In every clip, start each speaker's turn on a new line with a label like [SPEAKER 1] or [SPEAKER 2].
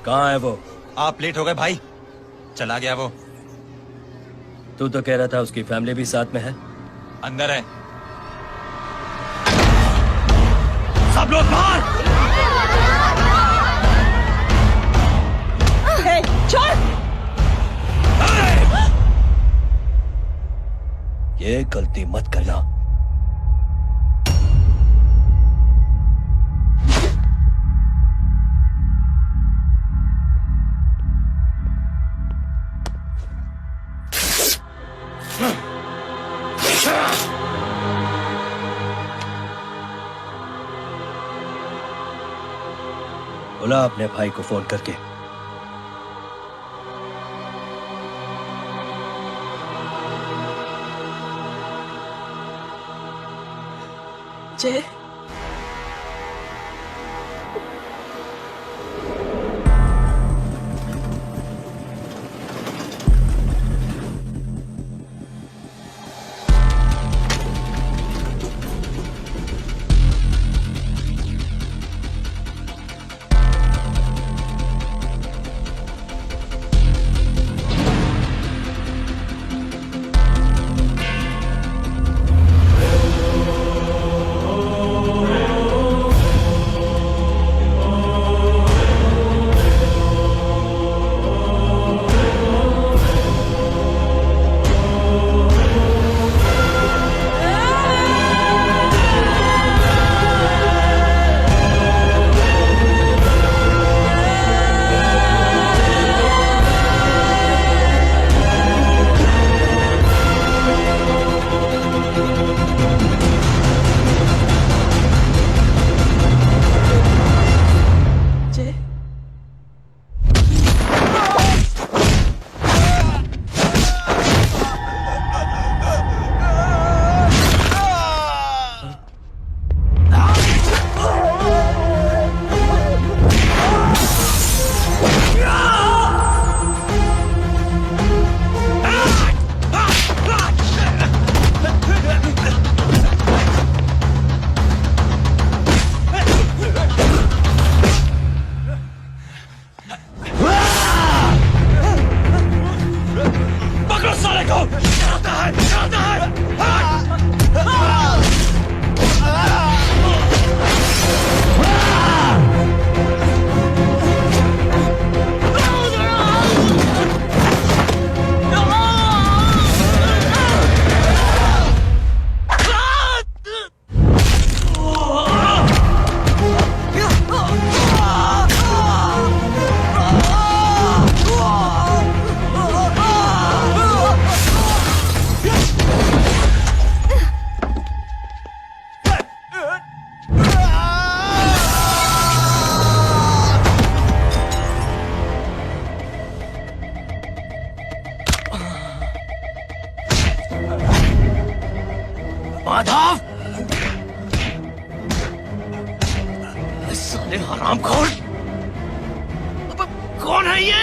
[SPEAKER 1] कहाँ है वो?
[SPEAKER 2] आप लेट हो गए भाई, चला गया वो।
[SPEAKER 1] तू तो कह रहा था उसकी फैमिली भी साथ में है।
[SPEAKER 2] अंदर है। सब लोग बाहर।
[SPEAKER 3] छोड़।
[SPEAKER 1] ये गलती मत करना। बोला अपने भाई को फोन करके।
[SPEAKER 3] जय, जय,
[SPEAKER 2] पकड़ो साले को। आता है, आता है।
[SPEAKER 1] माधव, साले हरामखोर। अब कौन है ये?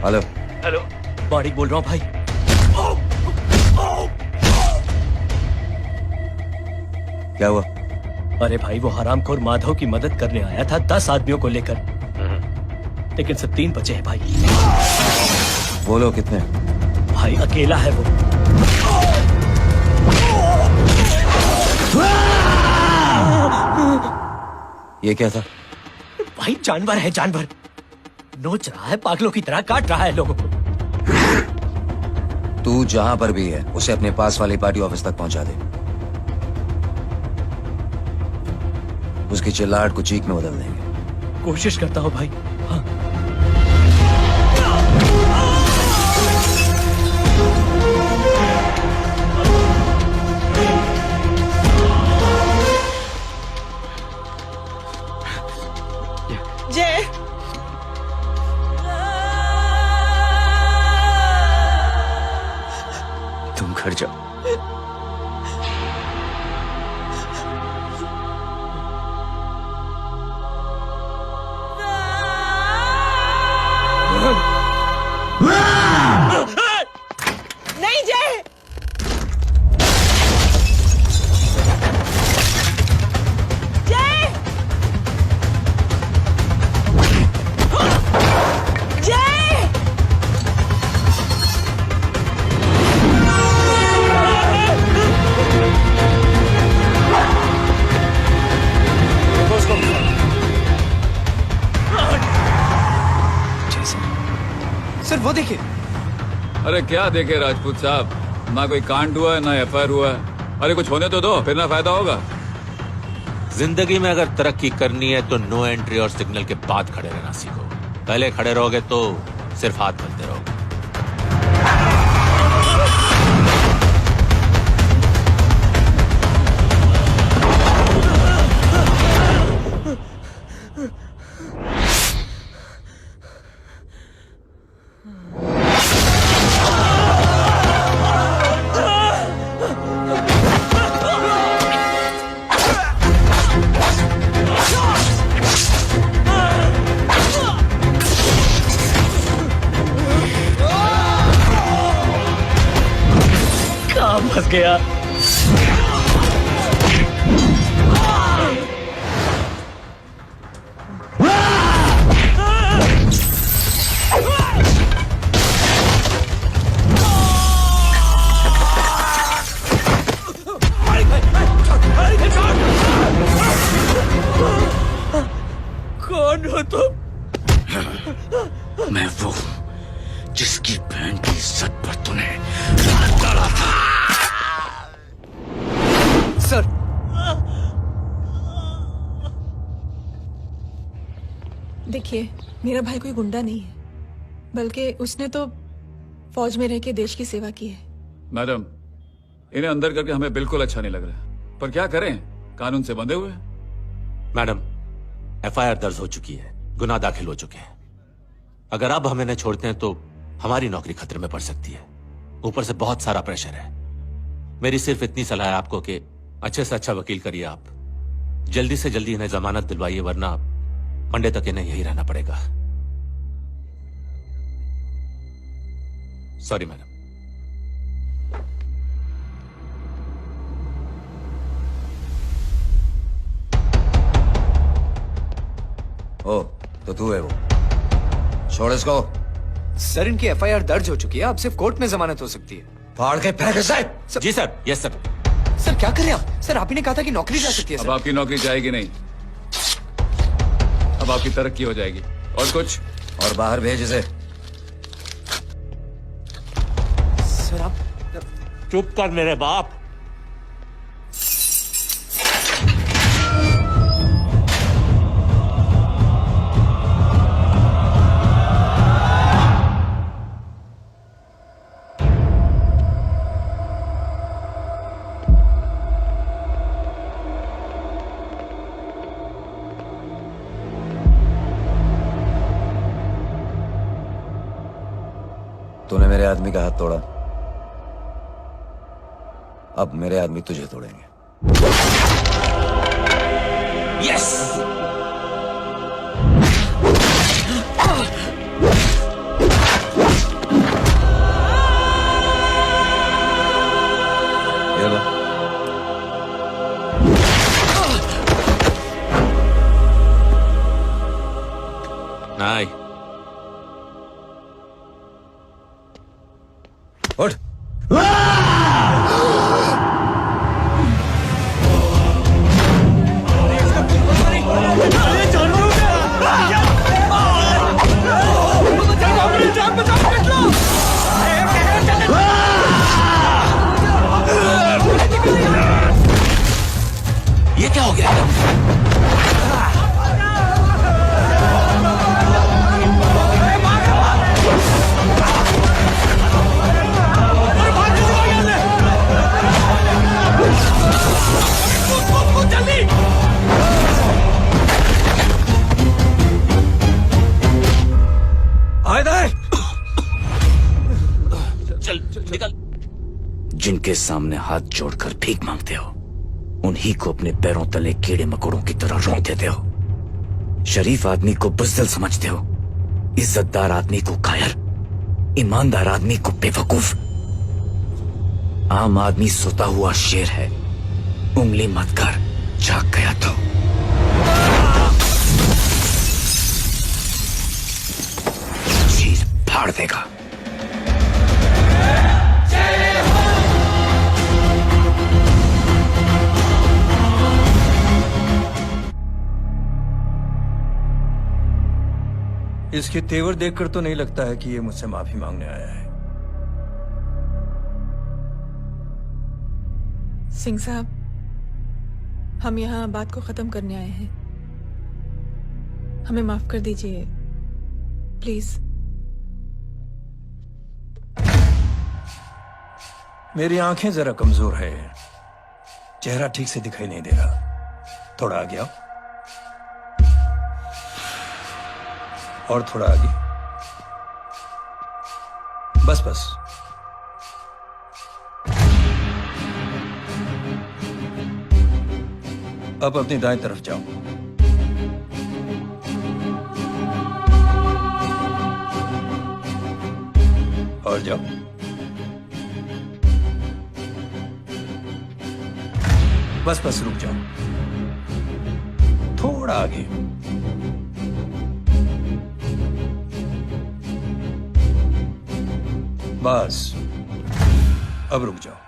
[SPEAKER 2] हेलो।
[SPEAKER 1] हेलो, बारिक बोल रहा हूँ भाई।
[SPEAKER 2] क्या हुआ?
[SPEAKER 1] अरे भाई, वो हरामखोर माधव की मदद करने आया था 10 आदमियों को लेकर, लेकिन सिर्फ 3 बचे हैं भाई।
[SPEAKER 2] बोलो कितने?
[SPEAKER 1] भाई अकेला है वो।
[SPEAKER 2] ये क्या था?
[SPEAKER 1] भाई जानवर है, जानवर। नोच रहा है, पागलों की तरह काट रहा है लोगों को।
[SPEAKER 2] तू जहां पर भी है उसे अपने पास वाली पार्टी ऑफिस तक पहुंचा दे। उसकी चिल्लाहट को चीख में बदल देंगे।
[SPEAKER 1] कोशिश करता हूँ भाई। हाँ।
[SPEAKER 3] जय,
[SPEAKER 1] तुम घर जाओ।
[SPEAKER 4] वो देखिए।
[SPEAKER 5] अरे क्या देखे राजपूत साहब, ना कोई कांड हुआ है ना एफआईआर हुआ है। अरे कुछ होने तो दो, फिर ना फायदा होगा।
[SPEAKER 6] जिंदगी में अगर तरक्की करनी है तो नो एंट्री और सिग्नल के बाद खड़े रहना सीखो। पहले खड़े रहोगे तो सिर्फ हाथ मलते रहोगे।
[SPEAKER 1] काम फंस गया। कौन हो तुम?
[SPEAKER 2] मैं वो हूं जिसकी बहन की इज्जत पर तूने हाथ डाला था।
[SPEAKER 4] सर,
[SPEAKER 3] देखिए, मेरा भाई कोई गुंडा नहीं है, बल्कि उसने तो फौज में रह के देश की सेवा की है।
[SPEAKER 5] मैडम, इन्हें अंदर करके हमें बिल्कुल अच्छा नहीं लग रहा, पर क्या करें, कानून से बंधे हुए।
[SPEAKER 6] मैडम, एफआईआर दर्ज हो चुकी है, गुनाह दाखिल हो चुके हैं। अगर अब हम इन्हें छोड़ते हैं तो हमारी नौकरी खतरे में पड़ सकती है। ऊपर से बहुत सारा प्रेशर है। मेरी सिर्फ इतनी सलाह है आपको कि अच्छे से अच्छा वकील करिए आप। जल्दी से जल्दी इन्हें जमानत दिलवाइए, वरना मंडे तक इन्हें यही रहना पड़ेगा। Sorry madam.
[SPEAKER 7] ओ, तो तू है वो। छोड़ इसको।
[SPEAKER 4] सर इनकी एफआईआर दर्ज हो चुकी है, अब सिर्फ कोर्ट में जमानत हो सकती है।
[SPEAKER 7] फाड़ के फेंक इसे।
[SPEAKER 6] जी सर। Yes sir.
[SPEAKER 4] सर क्या कर रहे हैं आप? सर आप ही ने कहा था कि नौकरी जा सकती है।
[SPEAKER 5] अब
[SPEAKER 4] सर
[SPEAKER 5] आपकी नौकरी जाएगी नहीं, अब आपकी तरक्की हो जाएगी। और कुछ?
[SPEAKER 7] और बाहर भेज इसे।
[SPEAKER 4] सर आप
[SPEAKER 6] चुप कर मेरे बाप।
[SPEAKER 7] तूने मेरे आदमी का हाथ तोड़ा, अब मेरे आदमी तुझे तोड़ेंगे।
[SPEAKER 6] यस।
[SPEAKER 7] ये लो।
[SPEAKER 6] नहीं।
[SPEAKER 7] उठ।
[SPEAKER 6] ये क्या हो गया? चल निकल।
[SPEAKER 2] जिनके सामने हाथ जोड़कर भीख मांगते हो, उन्हीं को अपने पैरों तले कीड़े मकोड़ों की तरह रौंद देते हो। शरीफ आदमी को बुज़दिल समझते हो, इज्जतदार आदमी को कायर, ईमानदार आदमी को बेवकूफ। आम आदमी सोता हुआ शेर है, उंगली मत कर, जाग गया तो। चीर फाड़ देगा।
[SPEAKER 7] इसके तेवर देखकर तो नहीं लगता है कि ये मुझसे माफी मांगने आया है।
[SPEAKER 3] सिंह साहब, हम यहाँ बात को खत्म करने आए हैं। हमें माफ कर दीजिए प्लीज।
[SPEAKER 7] मेरी आंखें जरा कमजोर है, चेहरा ठीक से दिखाई नहीं दे रहा। थोड़ा आगे आओ, और थोड़ा आगे। बस बस। अब अपनी दाएं तरफ जाओ। और जाओ। बस बस, रुक जाओ, थोड़ा आगे। बस, अब रुक जाओ।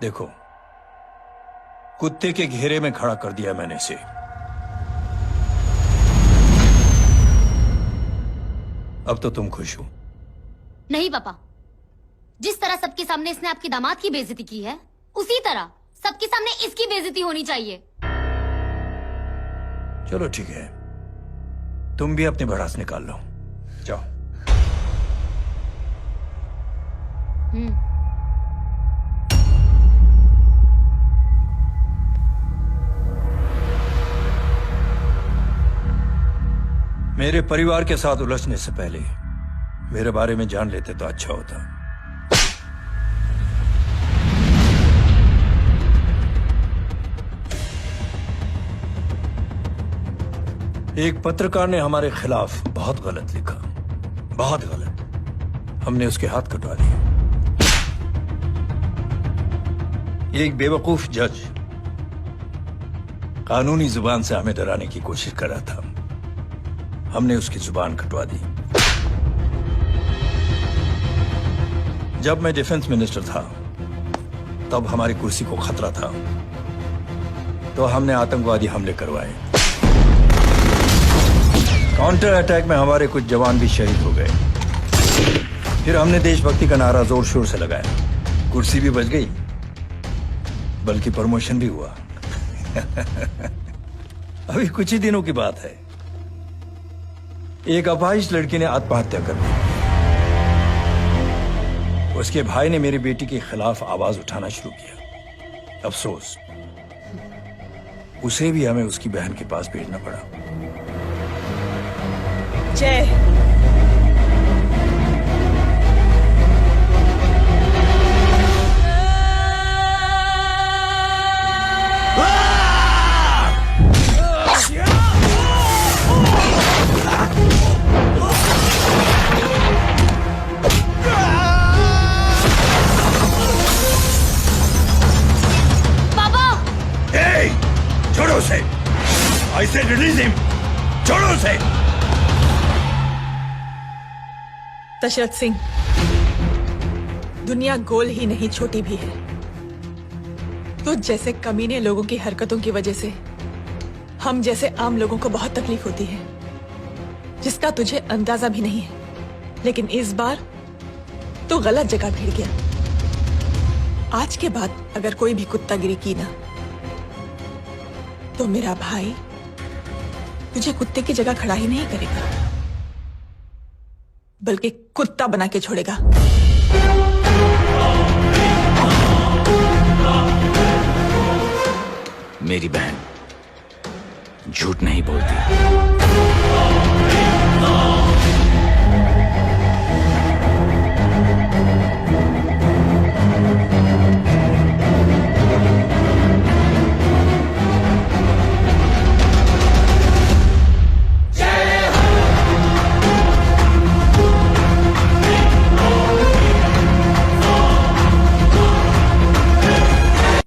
[SPEAKER 7] देखो, कुत्ते के घेरे में खड़ा कर दिया मैंने इसे। अब तो तुम खुश हो?
[SPEAKER 8] नहीं पापा, जिस तरह सबके सामने इसने आपकी दामाद की बेइज्जती की है, उसी तरह सबके सामने इसकी बेइज्जती होनी चाहिए।
[SPEAKER 7] चलो ठीक है, तुम भी अपनी भड़ास निकाल लो। जाओ। मेरे परिवार के साथ उलझने से पहले मेरे बारे में जान लेते तो अच्छा होता। एक पत्रकार ने हमारे खिलाफ बहुत गलत लिखा, बहुत गलत। हमने उसके हाथ कटवा दिए। एक बेवकूफ जज कानूनी जुबान से हमें डराने की कोशिश कर रहा था। हमने उसकी जुबान कटवा दी। जब मैं डिफेंस मिनिस्टर था, तब हमारी कुर्सी को खतरा था, तो हमने आतंकवादी हमले करवाए। काउंटर अटैक में हमारे कुछ जवान भी शहीद हो गए। फिर हमने देशभक्ति का नारा जोर शोर से लगाया। कुर्सी भी बच गई, बल्कि प्रमोशन भी हुआ। अभी कुछ ही दिनों की बात है, एक अपाहिज लड़की ने आत्महत्या कर ली। उसके भाई ने मेरी बेटी के खिलाफ आवाज उठाना शुरू किया। अफसोस, उसे भी हमें उसकी बहन के पास भेजना पड़ा।
[SPEAKER 3] जय।
[SPEAKER 7] छोड़ो उसे। I said release him. छोड़ो उसे।
[SPEAKER 3] दशरथ सिंह, दुनिया गोल ही नहीं छोटी भी है। तो जैसे कमीने लोगों की हरकतों की वजह से हम जैसे आम लोगों को बहुत तकलीफ होती है, जिसका तुझे अंदाजा भी नहीं है। लेकिन इस बार तू गलत जगह भिड़ गया। आज के बाद अगर कोई भी कुत्तागिरी की ना, तो मेरा भाई तुझे कुत्ते की जगह खड़ा ही नहीं करेगा, बल्कि कुत्ता बना के छोड़ेगा।
[SPEAKER 2] मेरी बहन झूठ नहीं बोलती।